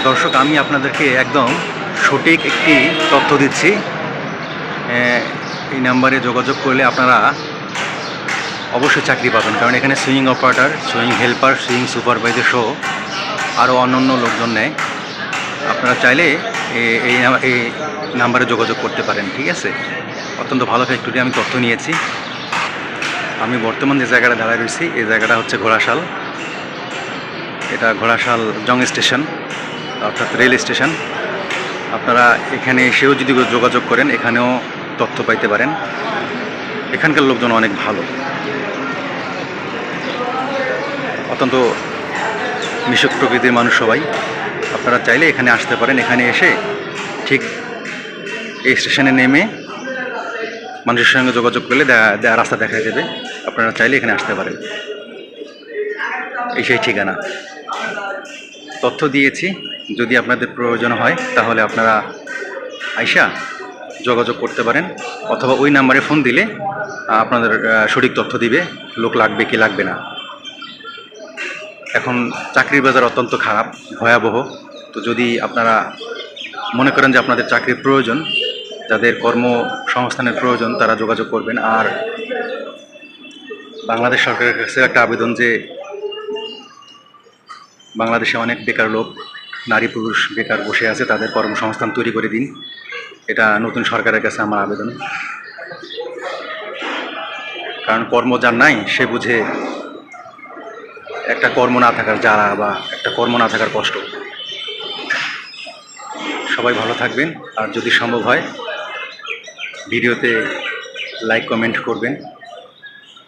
দর্শক, আমি আপনাদেরকে একদম সঠিক একটি তথ্য দিচ্ছি। এই নাম্বারে যোগাযোগ করলে আপনারা অবশ্যই চাকরি পাবেন, কারণ এখানে swing operator, swing helper, swing supervisor সহ আরও অন্যান্য লোকজন নেয়। আপনারা চাইলে এই নাম্বারে যোগাযোগ করতে পারেন। ঠিক আছে, অত্যন্ত ভালো ফ্যাক্টরি, আমি তথ্য নিয়েছি। আমি বর্তমান যে জায়গাটা দাঁড়ায় রয়েছি, এই জায়গাটা হচ্ছে ঘোড়াশাল। এটা ঘোড়াশাল জং স্টেশন, অর্থাৎ রেল স্টেশন। আপনারা এখানে এসেও যদি যোগাযোগ করেন, এখানেও তথ্য পাইতে পারেন। এখানকার লোকজন অনেক ভালো, অত্যন্ত মিশুক প্রকৃতির মানুষ সবাই। আপনারা চাইলে এখানে আসতে পারেন। এখানে এসে ঠিক এই স্টেশনে নেমে মানুষের সঙ্গে যোগাযোগ করলে রাস্তা দেখা দেবে। আপনারা চাইলে এখানে আসতে পারেন। এই সেই ঠিকানা, তথ্য দিয়েছি। যদি আপনাদের প্রয়োজন হয় তাহলে আপনারা আইসা যোগাযোগ করতে পারেন, অথবা ওই নাম্বারে ফোন দিলে আপনাদের সঠিক তথ্য দিবে লোক লাগবে কি লাগবে না। এখন চাকরির বাজার অত্যন্ত খারাপ, ভয়াবহ। তো যদি আপনারা মনে করেন যে আপনাদের চাকরির প্রয়োজন, যাদের কর্মসংস্থানের প্রয়োজন, তারা যোগাযোগ করবেন। আর বাংলাদেশ সরকারের কাছে একটা আবেদন যে বাংলাদেশে অনেক বেকার লোক, নারী পুরুষ বেকার বসে আছে, তাদের কর্মসংস্থান তৈরি করে দিন। এটা নতুন সরকারের কাছে আমার আবেদন। কারণ কর্ম যার নাই সে বুঝে একটা কর্ম না থাকার জ্বালা, বা একটা কর্ম না থাকার কষ্ট। সবাই ভালো থাকবেন। আর যদি সম্ভব হয় ভিডিওতে লাইক কমেন্ট করবেন।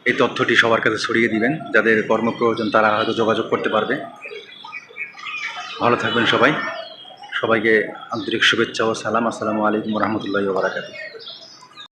এই তথ্যটি সবার কাছে ছড়িয়ে দিবেন, যাদের কর্ম প্রয়োজন তারা হয়তো যোগাযোগ করতে পারবে। ভালো থাকবেন সবাই। সবাইকে আন্তরিক শুভেচ্ছা ও সালাম। আসসালামু আলাইকুম রহমতুল্লাহি ওয়া বারাকাতুহু।